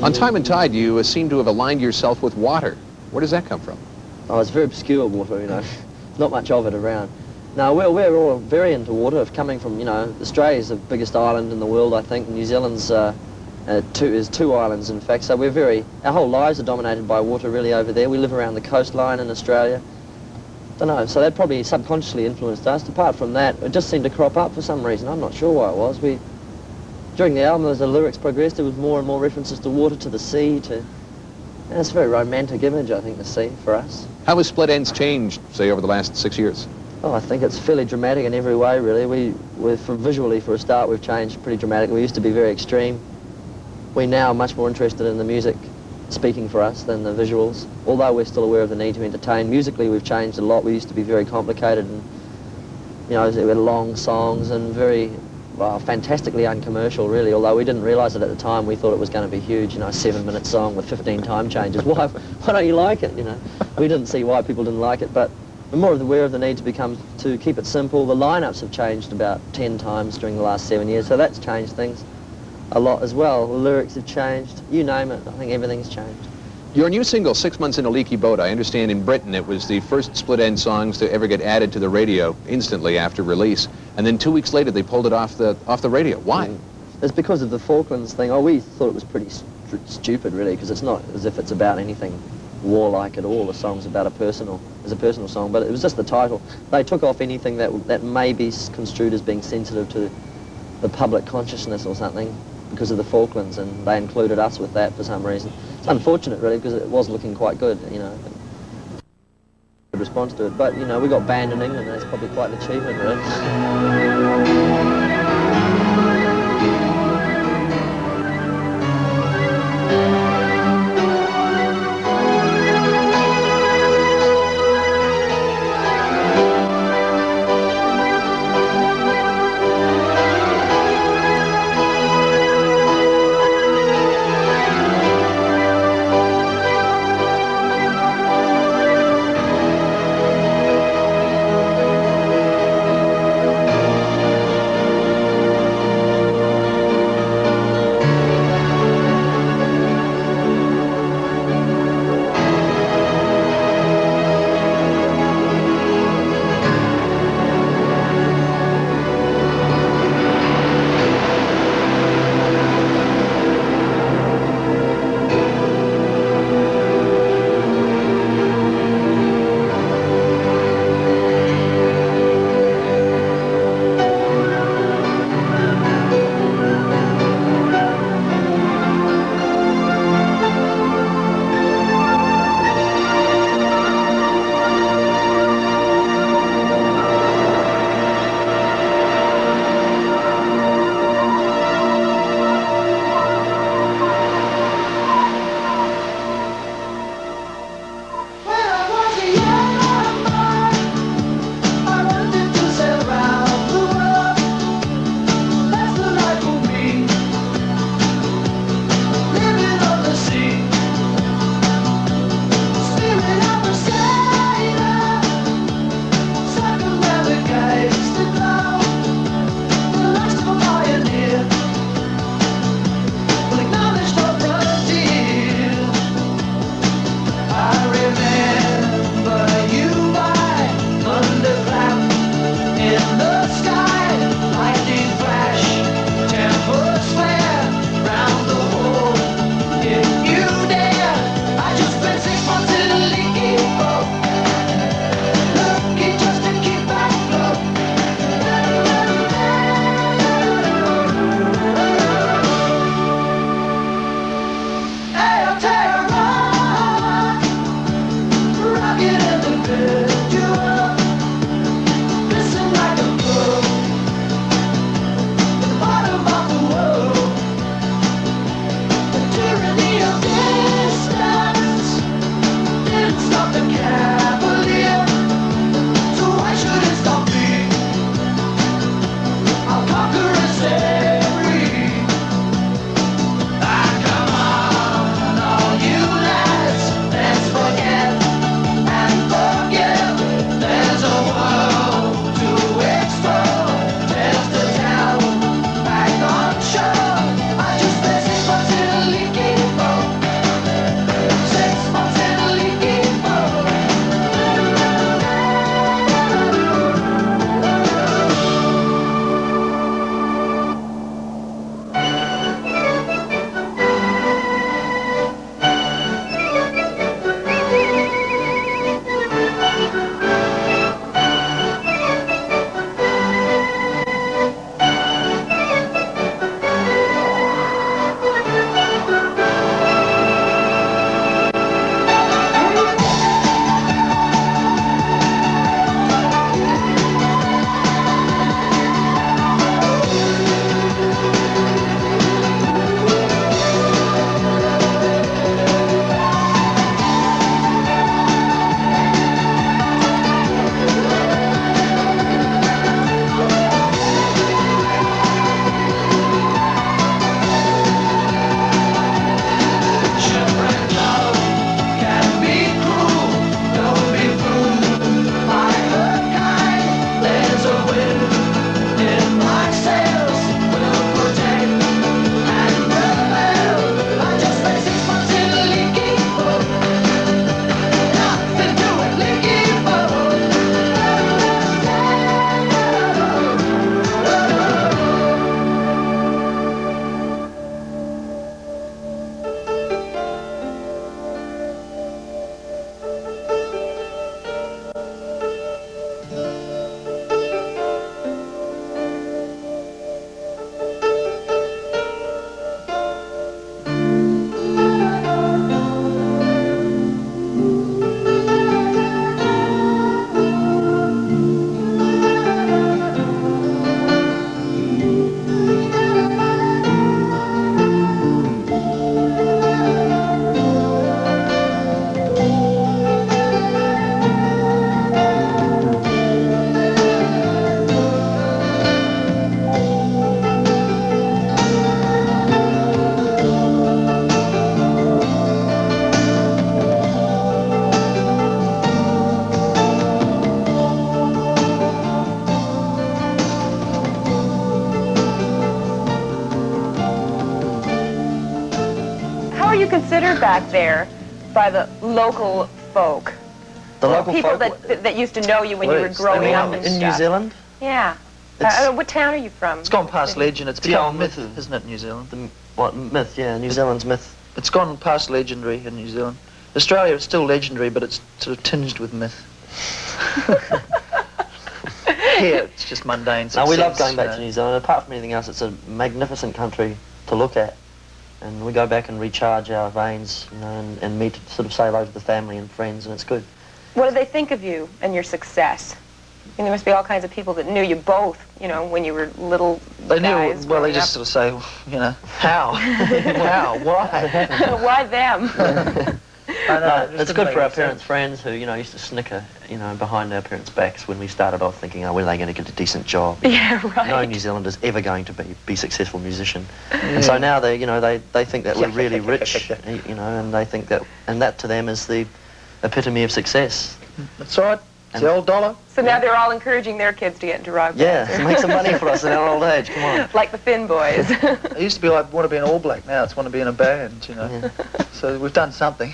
On Time and Tide, you seem to have aligned yourself with water. Where does that come from? Oh, it's very obscure water, you know. Not much of it around. No, we're all very into water, coming from, you know, Australia's the biggest island in the world, I think. New Zealand's is 2 islands, in fact, so our whole lives are dominated by water, really, over there. We live around the coastline in Australia. Don't know, so that probably subconsciously influenced us. Apart from that, it just seemed to crop up for some reason. I'm not sure why it was. During the album, as the lyrics progressed, there was more and more references to water, to the sea, and it's a very romantic image, I think, the sea, for us. How has Split Enz changed, say, over the last 6 years? Oh, I think it's fairly dramatic in every way, really. Visually, for a start, we've changed pretty dramatically. We used to be very extreme. We're now much more interested in the music speaking for us than the visuals, although we're still aware of the need to entertain. Musically, we've changed a lot. We used to be very complicated and, you know, we had long songs and very, well, fantastically uncommercial, really, although we didn't realise it at the time. We thought it was going to be huge, you know, a 7-minute song with 15 time changes. Why don't you like it, you know? We didn't see why people didn't like it, but we're more aware of the need to keep it simple. The lineups have changed about 10 times during the last 7 years, so that's changed things a lot as well. The lyrics have changed, you name it. I think everything's changed. Your new single, 6 Months in a Leaky Boat, I understand in Britain it was the first Split Enz songs to ever get added to the radio instantly after release, and then 2 weeks later they pulled it off the radio. Why? It's because of the Falklands thing. Oh, we thought it was pretty stupid, really, because it's not as if it's about anything warlike at all. The song's about a personal song, but it was just the title. They took off anything that may be construed as being sensitive to the public consciousness or something, because of the Falklands, and they included us with that for some reason. It's unfortunate, really, because it was looking quite good, you know. Good response to it, but, you know, we got banned in England, and that's probably quite an achievement, really. are you considered back there by the local folk? The local people folk, that used to know you when you were growing up and in stuff. New Zealand. Yeah. What town are you from? It's gone past legend. It's The become old myth, myth. isn't it, New Zealand? What myth? Yeah, New Zealand's myth. It's gone past legendary in New Zealand. Australia, it's still legendary, but it's sort of tinged with myth. Here, it's just mundane success. No, we love going back to New Zealand. Apart from anything else, it's a magnificent country to look at. And we go back and recharge our veins, you know, and meet, sort of say hello to the family and friends, and it's good. What do they think of you and your success? I mean, there must be all kinds of people that knew you both, you know, when you were little They guys knew, well, they growing just up. sort of say, you know, how? How? Why? Why them? I know, No, it's good for our parents' friends who, you know, used to snicker, you know, behind our parents' backs when we started off thinking, oh, when are they going to get a decent job? Yeah, right. No New Zealander's ever going to be a successful musician. And so now they, you know, they think that we're really rich, you know, and they think that, and that to them is the epitome of success. That's right. It's the old dollar. So now they're all encouraging their kids to get into rock Yeah, bands. make some money for us in our old age, come on. Like the Finn Boys. It used to be like, want to be an All Black. Now it's want to be in a band, you know. Yeah. So we've done something.